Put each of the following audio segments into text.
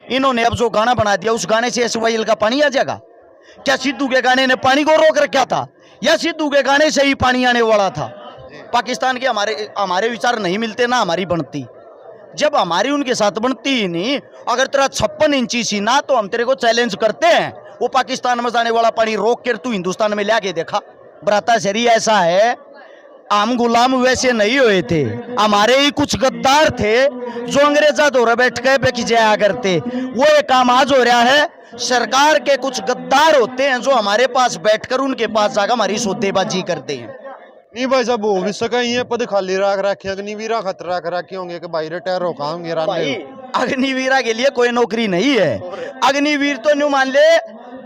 इन्होंने अब जो गाना बना दिया उस गाने से SYL का पानी आ जाएगा क्या? सिद्धू के गाने ने पानी को रोक रखा था या सिद्धू के गाने से ही पानी आने वाला था? पाकिस्तान के हमारे विचार नहीं मिलते ना हमारी बनती, जब हमारी उनके साथ बनती ही नहीं। अगर तेरा 56 इंची सीना तो हम तेरे को चैलेंज करते हैं, वो पाकिस्तान में जाने वाला पानी रोक कर तू हिंदुस्तान में ला के देखा। बराता शरी ऐसा है, हम गुलाम वैसे नहीं हुए थे, हमारे ही कुछ गद्दार थे जो अंग्रेजा दौरे बैठ के बेच जाया करते। वो एक काम आज हो रहा है, सरकार के कुछ गद्दार होते हैं जो हमारे पास बैठकर उनके पास जाकर हमारी सौदेबाजी करते हैं। नहीं भाई साहब हो भी सका ये पद खाली रख रखे, अग्निवीरा खतरा रख रखे होंगे कि भाई रिटायर होंगे। अग्निवीरा के लिए कोई नौकरी नहीं है। अग्निवीर तो न्यू मान ले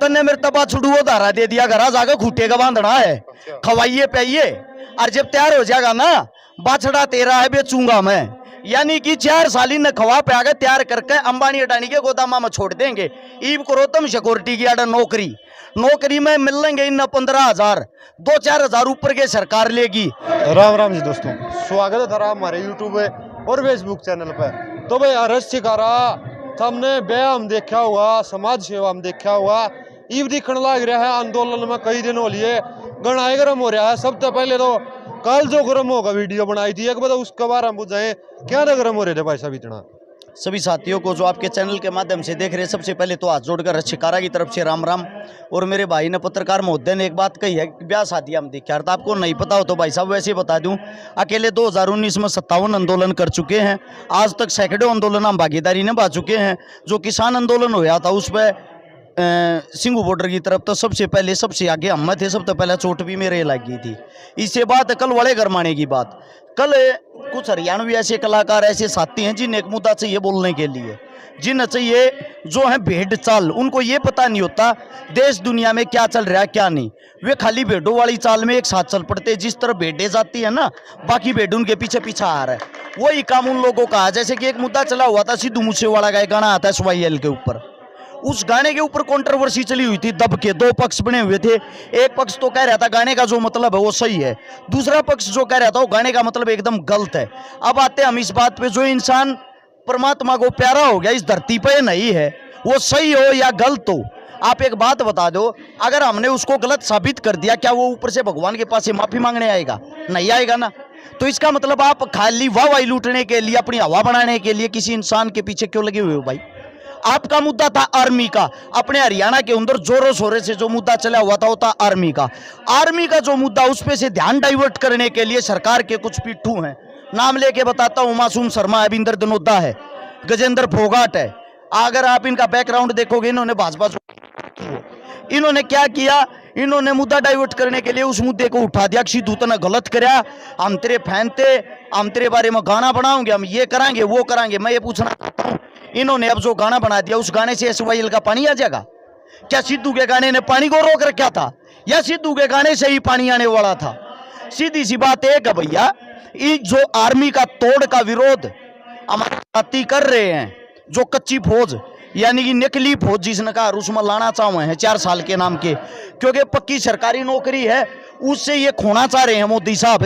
तन्ने मेरे तबा छुड़ुओ धारा दे दिया, घरा जाकर खूटे का बांधना है, खवाइए पाइए, और जब तैयार हो जाएगा ना बाछड़ा तेरा है बेचूंगा मैं। यानी कि 4 साल न खवा पे आगे तैयार करके अंबानी अडानी के गोदामा में छोड़ देंगे। ईब करो तुम सिक्योरिटी की आडा नौकरी में मिलेंगे इन 15,000, 2-4 हजार ऊपर के सरकार लेगी। राम राम जी दोस्तों, स्वागत है हमारे यूट्यूब और फेसबुक चैनल पे। तो भाई अरस शिकारा हमने व्यायाम देखा हुआ, समाज सेवा में देखा हुआ, ईब दिखने लग रहा है आंदोलन में कई दिन हो लिए, गणाए गर्म हो रहा है। सबसे पहले तो कल जो गर्म होगा वीडियो बनाई थी एक बार उसके बारे में बुझाएं, क्या ना गर्म हो रहे थे भाई साहब इतना? सभी साथियों को जो आपके चैनल के माध्यम से देख रहे हैं, सबसे पहले तो हाथ जोड़कर शिकारा की तरफ से राम राम। और मेरे भाई ने पत्रकार महोदय ने एक बात कही है, ब्याह शादी हम देखा था, आपको नहीं पता हो तो भाई साहब वैसे ही बता दूं, अकेले 2019 में 57 आंदोलन कर चुके हैं। आज तक सैकड़ों आंदोलन हम भागीदारी निभा चुके हैं। जो किसान आंदोलन होया था उस पर सिंगू बॉर्डर की तरफ तो सबसे पहले सबसे आगे हम थे, सबसे पहले चोट भी मेरे लगी थी। इससे बात कल बड़े गरमाने की बात, कल कुछ हरियाणवी ऐसे कलाकार ऐसे साथी हैं जिन्हें एक मुद्दा चाहिए बोलने के लिए, जिन्हें चाहिए जो है भेड़ चाल, उनको ये पता नहीं होता देश दुनिया में क्या चल रहा है क्या नहीं। वे खाली भेड़ों वाली चाल में एक साथ चल पड़ते, जिस तरह भेड़े जाती है ना बाकी भेड़ उनके पीछे पीछा आ रहा है, वही काम उन लोगों का। जैसे कि एक मुद्दा चला हुआ था सिद्धू मूसेवाला का एक गाना आता है SYL के ऊपर, उस गाने के ऊपर कंट्रोवर्सी चली हुई थी, दब के 2 पक्ष बने हुए थे। एक पक्ष तो कह रहा था गाने का जो मतलब है वो सही है, दूसरा पक्ष जो कह रहा था वो गाने का मतलब एकदम गलत है। अब आते हैं हम इस बात पे, जो इंसान परमात्मा को प्यारा हो गया इस धरती पे नहीं है, वो सही हो या गलत हो, आप एक बात बता दो, अगर हमने उसको गलत साबित कर दिया क्या वो ऊपर से भगवान के पास से माफी मांगने आएगा? नहीं आएगा ना। तो इसका मतलब आप खाली वाहवाही लूटने के लिए, अपनी हवा बनाने के लिए किसी इंसान के पीछे क्यों लगे हुए हो भाई? आपका मुद्दा था आर्मी का, अपने हरियाणा के अंदर जोरों शोरों से जो मुद्दा चला हुआ था वो था आर्मी का जो मुद्दा, उस पे से ध्यान डाइवर्ट करने के लिए सरकार के कुछ पिट्ठू हैं, नाम लेके बताता हूं, मासूम शर्मा है, अविंदर दनोदा है, गजेंद्र फोगाट है। अगर आप इनका बैकग्राउंड देखोगे, इन्होंने भाजपा, इन्होंने क्या किया, इन्होंने मुद्दा डाइवर्ट करने के लिए उस मुद्दे को उठा दिया। सिद्धू तूने गलत कराया, हम तेरे फैन थे, हम तेरे बारे में गाना बनाओगे, हम ये कराएंगे वो कराएंगे। मैं ये पूछना चाहता हूँ, इन्होंने अब जो गाना बना दिया उस गाने से SYL का पानी आ जाएगा क्या? सिद्धू के गाने ने पानी को रोक रखा था या सिद्धू के गाने से ही पानी आने वाला था? सीधी सी बात है कि भैया ये जो आर्मी का तोड़ का विरोध हमारे साथी कर रहे हैं, जो कच्ची फौज यानी कि नकली फौज जिसने कहा उसमें लाना चाहे हैं 4 साल के नाम के, क्योंकि पक्की सरकारी नौकरी है उससे ये खोना चाह रहे हैं मोदी साहब,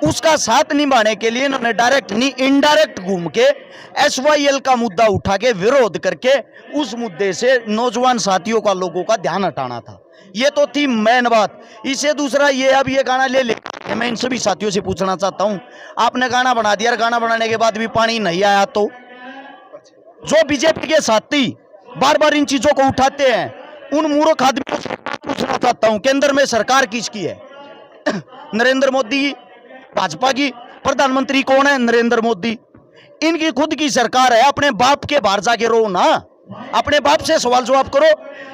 उसका साथ निभाने के लिए इन्होंने डायरेक्ट नहीं इनडायरेक्ट घूम के SYL का मुद्दा उठा के विरोध करके उस मुद्दे से नौजवान साथियों का, लोगों का ध्यान हटाना था। ये तो थी मेन बात। इससे दूसरा ये, अब ये गाना ले मैं इन सभी साथियों से पूछना चाहता हूं, आपने गाना बना दिया, गाना बनाने के बाद भी पानी नहीं आया तो जो बीजेपी के साथी बार बार इन चीजों को उठाते हैं, उन मूर्ख आदमियों से पूछना चाहता हूं, केंद्र में सरकार किसकी है? नरेंद्र मोदी भाजपा की, प्रधानमंत्री कौन है? नरेंद्र मोदी। इनकी खुद की सरकार है, अपने बाप के बाहर जाके रो ना, अपने बाप से सवाल जवाब करो।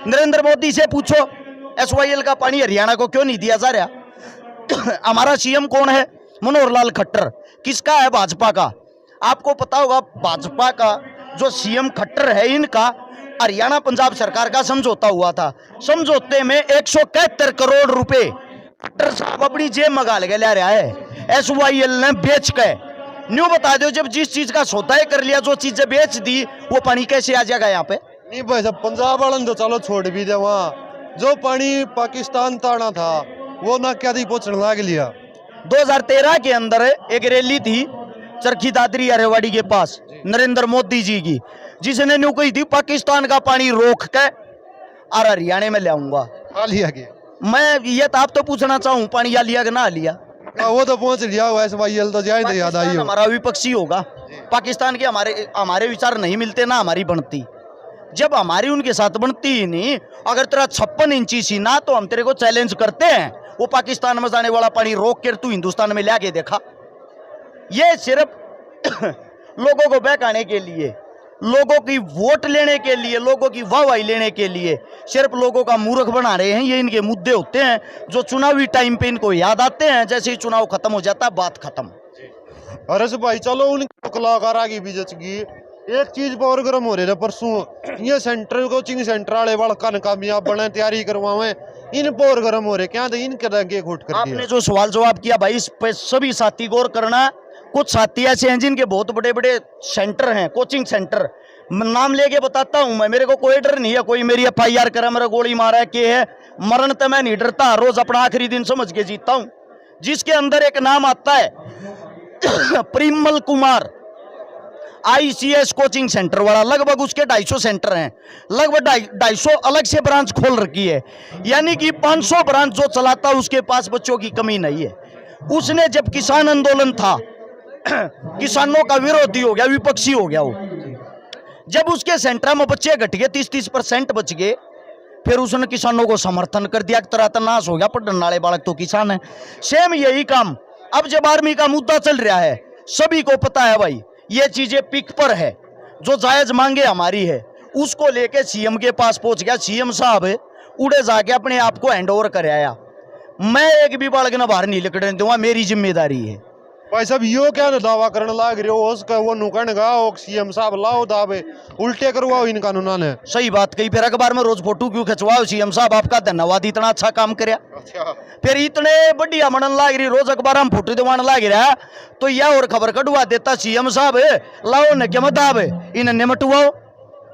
नरेंद्र मोदी से पूछो SYL का पानी हरियाणा को क्यों नहीं दिया जा रहा? हमारा CM कौन है? मनोहर लाल खट्टर। किसका है? भाजपा का। आपको पता होगा भाजपा का जो CM खट्टर है, इनका हरियाणा पंजाब सरकार का समझौता हुआ था। समझौते में 171 करोड़ रुपए खट्टर साहब अपनी जेब में गाल के ले रहा है, SYL ने बेच के। न्यू बता दो, जब जिस चीज का सौदा कर लिया, जो चीजें बेच दी, वो पानी कैसे आ जाएगा यहाँ पे? नहीं भाई साहब, पंजाब वालन तो चलो छोड़ भी दे, वहाँ जो पानी पाकिस्तान ताना था वो ना क्या थी पहुंचने लग लिया। 2013 के अंदर एक रैली थी चरखी दादरी अरेवाड़ी के पास, नरेंद्र मोदी जी की, जिसने न्यू कही थी पाकिस्तान का पानी रोक के और हरियाणा में ले आऊंगा। आ लिया के मैं ये तो आप तो पूछना चाहूँ पानी या लिया कि ना लिया। वो तो पहुंच लिया हुआ SYL तो जाए तो याद आई पाकिस्तान हो। हमारा विपक्षी होगा, पाकिस्तान के हमारे विचार नहीं मिलते ना हमारी बनती। जब हमारी उनके साथ बनती ही नहीं, अगर तेरा 56 इंची सीना तो हम तेरे को चैलेंज करते हैं, वो पाकिस्तान में जाने वाला पानी रोक कर तू हिंदुस्तान में ला के देखा। ये सिर्फ लोगों को बहकाने के लिए, लोगों की वोट लेने के लिए, लोगों की वाहवाही लेने के लिए सिर्फ लोगों का मूर्ख बना रहे हैं। ये इनके मुद्दे होते हैं जो चुनावी टाइम पे इनको याद आते हैं, जैसे ही चुनाव खत्म हो जाता है बात खत्म। अरे भाई चलो उनके कलाकार आगे भी जचगी। एक चीज पर और गर्म हो रहे थे परसों, ये सेंट्रल कोचिंग सेंटर वाले बड़का कामयाब बने तैयारी करवावे, इन पर और गर्म हो रहे क्या तो इनके रंगे घोट कर दिया। आपने जो सवाल जवाब किया भाई, इस पे सभी साथी गौर करना। कुछ साथी ऐसे हैं जिनके बहुत बड़े बड़े सेंटर हैं, कोचिंग सेंटर, नाम लेके बताता हूं मैं, मेरे को कोई डर नहीं है, कोई मेरी FIR करे, मेरा गोली मारा है के है, मरण तो मैं नहीं डरता, रोज अपना आखिरी दिन समझ के जीता हूं। जिसके अंदर एक नाम आता है Parimal Kumar, ICS coaching centre वाला, लगभग उसके 250 सेंटर हैं, लगभग 250 अलग से ब्रांच खोल रखी है, यानी कि 500 ब्रांच जो चलाता उसके पास बच्चों की कमी नहीं है। उसने जब किसान आंदोलन था किसानों का विरोधी हो गया, विपक्षी हो गया वो, जब उसके सेंटर में बच्चे घट गए 30-30% बच गए, फिर उसने किसानों को समर्थन कर दिया, तरह नाश हो गया, पढ़ने वाले बालक तो किसान है। सेम यही काम अब जब आर्मी का मुद्दा चल रहा है, सभी को पता है भाई ये चीजें पिक पर है, जो जायज मांगे हमारी है, उसको लेके CM के पास पहुंच गया। CM साहब उड़े जाके अपने आप को हैंड ओवर कर आया। मैं एक भी बालक ना बाहर नहीं निकलने दूंगा, मेरी जिम्मेदारी है। भाई साहब यो क्या दावा करने लाग रहे हो, उसका वो नुकन गा CM साहब लाओ दावे उल्टे करवाओ इन कानूना ने। सही बात कही, फिर अखबार में रोज फोटो क्यों खिंचवाओ? CM साहब आपका धन्यवाद, इतना अच्छा काम कराया। अच्छा फिर इतने बढ़िया मनन लाग रही, रोज अखबार में फोटो दिवाने लाग रहा, तो यह और खबर कटवा देता CM साहब लाओ न क्या मताब इन निमटवाओ।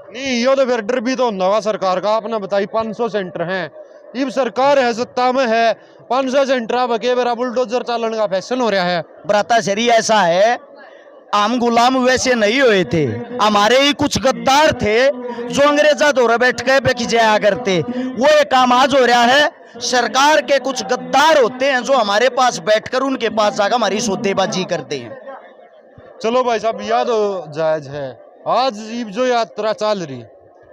नहीं यो तो फिर डर भी तो होगा सरकार का। आपने बताई 500 सेंटर हैं, इब सरकार है सत्ता में है, 500 सेंटर बके मेरा बुलडोजर चालन का फैशन हो रहा है। ब्राता शरी ऐसा है, हम गुलाम वैसे नहीं हुए थे, हमारे ही कुछ गद्दार थे जो अंग्रेजा दौरे बैठ के बेच जाया करते। वो एक काम आज हो रहा है, सरकार के कुछ गद्दार होते हैं जो हमारे पास बैठकर उनके पास जाकर हमारी सौदेबाजी करते हैं। चलो भाई साहब याद जायज है, आज ईब जो यात्रा चल रही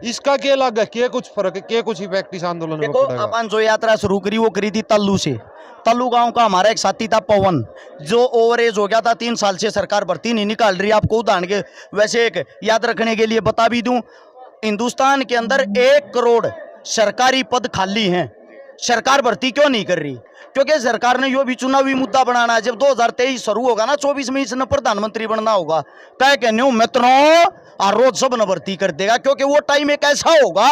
इसका क्या लगा, क्या कुछ फर्क है, क्या कुछ इफेक्ट इस आंदोलन में देखो पड़ेगा? अपन जो यात्रा शुरू करी वो करी थी तल्लू से। तल्लू गांव का हमारा एक साथी था पवन, जो ओवर एज हो गया था, 3 साल से सरकार भर्ती नहीं निकाल रही। आपको उदाहरण के वैसे एक याद रखने के लिए बता भी दूं, हिंदुस्तान के अंदर 1 करोड़ सरकारी पद खाली हैं, सरकार भर्ती क्यों नहीं कर रही? क्योंकि सरकार ने यो भी चुनावी मुद्दा बनाना है। जब 2023 शुरू होगा ना, 24 में इसने प्रधानमंत्री बनना होगा, तय कहने मित्रों और रोज सब न भर्ती कर देगा, क्योंकि वो टाइम एक ऐसा होगा,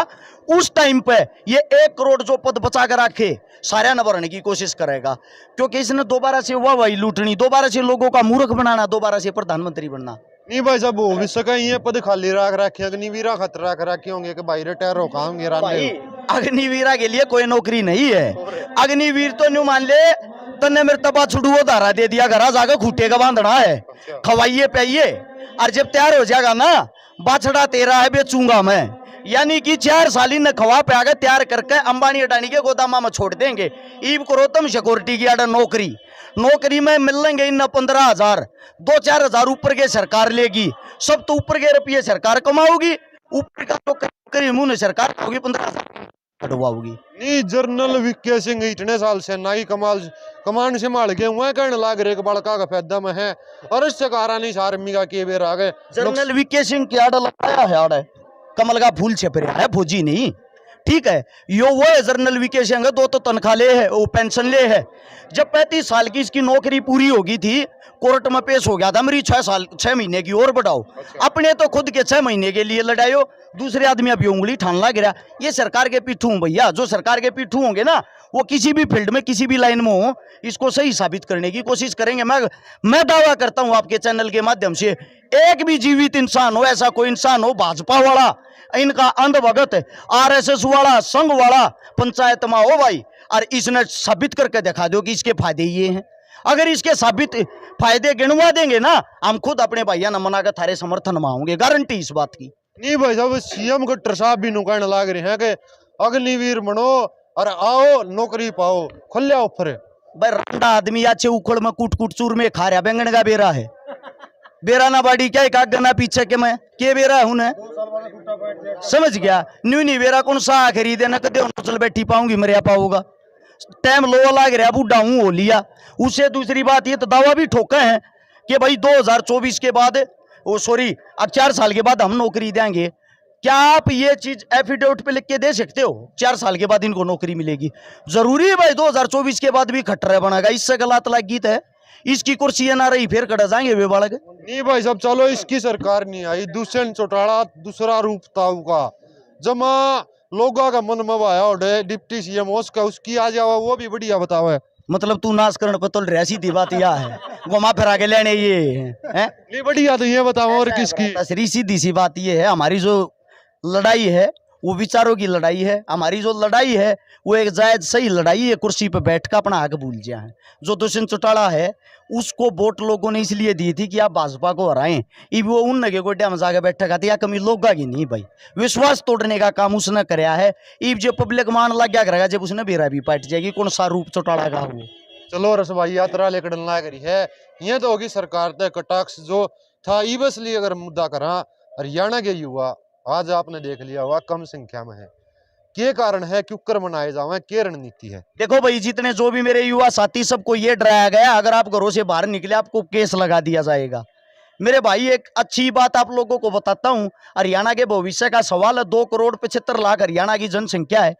उस टाइम पे ये 1 करोड़ जो पद बचा कर रखे सारे न भरने की कोशिश करेगा, क्योंकि इसने दोबारा से वाहवाही लूटनी, दोबारा से लोगों का मूर्ख बनाना, दोबारा से प्रधानमंत्री बनना। नहीं भाई साहब हो भी सका ये पद खाली रख रखे, अग्निवीरा खतरा रख रखे होंगे कि भाई रिटायर हो खाओगे भाई अग्निवीरा के लिए कोई नौकरी नहीं है। अग्निवीर तो न्यू मान ले तन्ने मेरे तबा छुड़ुओ धारा दे दिया, घरा जाकर खूटे का बांधना है, खवाइए पाइए, और जब तैयार हो जाएगा ना, बाछड़ा तेरा है बेचूंगा मैं, यानी कि 4 साल न खवा पे आगे तैयार करके अंबानी अडानी के गोदामा में छोड़ देंगे। ईब करो तुम सिक्योरिटी की आडा नौकरी में मिलेंगे इन 15,000, 2-4 हजार ऊपर के सरकार लेगी, सब तो ऊपर के रुपये सरकार कमाओगी, ऊपर का तो करी मुंह सरकार होगी, 15,000 कटवाओगी। नहीं जनरल वीके सिंह इतने साल से ना ही कमांड संभाल के हुए कहने लाग रहे बड़का का फायदा में है, और इससे कारण नहीं आर्मी का के बेर आ गए। जनरल वीके सिंह की आड़ लगाया है, आड़ कमल का फूल छप रहा है, फौजी नहीं, ठीक है। यो वो है जनरल वीके सिंह, 2 तो तनख्वाह ले है, वो पेंशन ले है। जब 35 साल की इसकी नौकरी पूरी होगी थी, कोर्ट में पेश हो गया था, मेरी 6 महीने की और बढ़ाओ। अपने तो खुद के 6 महीने के लिए लड़ायो, दूसरे आदमी अभी उंगली ठानला गिरा। ये सरकार के पीठू हूं भैया, जो सरकार के पीठू होंगे ना, वो किसी भी फील्ड में किसी भी लाइन में हो, इसको सही साबित करने की कोशिश करेंगे। मैं दावा करता हूं आपके चैनल के माध्यम से, एक भी जीवित इंसान हो, ऐसा कोई इंसान हो भाजपा वाला, इनका अंधभगत, RSS वाला, संघ वाला पंचायत में हो भाई, और इसने साबित करके दिखा दो कि इसके फायदे ये हैं। अगर इसके साबित फायदे गिनवा देंगे ना, हम खुद अपने भैया न मना कर थारे समर्थन में आऊंगे, गारंटी इस बात की। नहीं भाई साहब, सीएम गट्टर साहब भी नु कहने लाग रहे हैं कि अग्निवीर बनो और आओ नौकरी पाओ, खुले ऑफर है। भाई रंडा आदमी आचे उखड़ में कूट कूट चूर में खा रहा बैंगन का बेरा है, बेरा ना बाड़ी क्या एक गना पीछे के मैं के बेरा हूं ने समझ गया। न्यू नहीं बेरा कौन सा खरीदे ना कदे चल बैठी पाऊंगी मरिया पाऊंगा, टाइम लो लाग रहा बूढ़ा हूं हो लिया। उससे दूसरी बात ये तो दावा भी ठोका है कि भाई 2024 के बाद वो सॉरी अब 4 साल के बाद हम नौकरी देंगे। क्या आप ये चीज एफिडेविट पे लिख के दे सकते हो 4 साल के बाद इनको नौकरी मिलेगी? जरूरी है भाई 2024 के बाद भी खट्टर बनेगा? इससे गलत लाग गीत है, इसकी कुर्सी ना रही फिर कटा जाएंगे वे बालक। नहीं भाई साहब, चलो इसकी सरकार नहीं आई, दूसरे चौटाला दूसरा रूप था का जमा लोगों का मन मवाया और डिप्टी सीएम उसका उसकी आ जावा, वो भी बढ़िया बतावा। मतलब तू नाश करण पर तो रह सीधी बात यह है, घुमा फिरा के लेने ये है नहीं बढ़िया, तो ये बताओ और किसकी? तसरी सीधी सी बात ये है, हमारी जो लड़ाई है वो विचारों की लड़ाई है। हमारी जो लड़ाई है वो एक जायज सही लड़ाई है, कुर्सी पे बैठ कर अपना हक भूल गया है। जो दुष्यंत चौटाला है उसको वोट लोगों ने इसलिए दी थी कि आप भाजपा को हराएं, इब वो उन नगे गोड्या में जाके बैठा खाती या कमी लोग की नहीं भाई, विश्वास तोड़ने का काम उसने कराया है। इब जो पब्लिक मान लग गया करेगा जब उसने बेरा भी पाट जाएगी कौन सा रूप चौटाला का हो। चलो रस भाई यात्रा लेकर ना करी है, ये तो होगी सरकार तय कटाक्ष जो था। इसलिए अगर मुद्दा करा हरियाणा के युवा आज आपने देख लिया हुआ कम संख्या में है, क्या कारण है, क्यों कर मनाए जावे, क्या रणनीति है? देखो भाई जितने जो भी मेरे युवा साथी सबको ये डराया गया अगर आप घरों से बाहर निकले आपको केस लगा दिया जाएगा। मेरे भाई एक अच्छी बात आप लोगों को बताता हूं, हरियाणा के भविष्य का सवाल है। 2,75,00,000 हरियाणा की जनसंख्या है।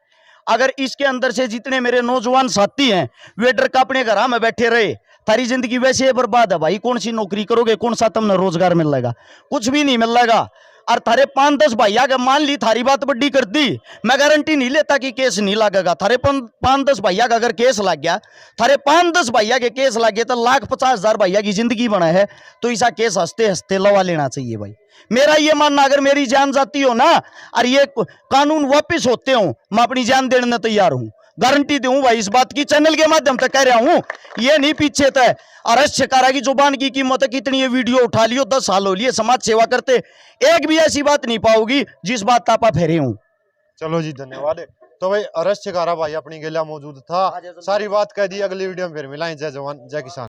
अगर इसके अंदर से जितने मेरे नौजवान साथी हैं वे डर का अपने घर में बैठे रहे, थारी जिंदगी वैसे ही बर्बाद है भाई। कौन सी नौकरी करोगे, कौन सा तुमने रोजगार मिलेगा? कुछ भी नहीं मिलेगा। और थारे 5-10 भैया का मान ली थारी बात बड्डी कर दी, मैं गारंटी नहीं लेता कि केस नहीं लगेगा। थारे 5-10 भैया का अगर केस लग गया, थारे 5-10 भैया के केस लग गए तो 1,50,000 भैया की जिंदगी बना है, तो ऐसा केस हंसते हंसते लवा लेना चाहिए भाई। मेरा ये मानना अगर मेरी जान जाती हो ना और ये कानून वापिस होते हो, मैं अपनी जान देने तैयार हूं, गारंटी दूं भाई इस बात की। चैनल के माध्यम से कह रहा हूं, ये नहीं पीछे तय अरश शिकारा की जुबान की कीमत है कितनी। ये वीडियो उठा लियो 10 साल हो लिए समाज सेवा करते, एक भी ऐसी बात नहीं पाओगी जिस बात तापा फेरे हूं। चलो जी धन्यवाद। तो भाई अरश शिकारा भाई अपनी गेला मौजूद था, सारी बात कह दी। अगली वीडियो में फिर मिलाएं। जय जवान जय किसान।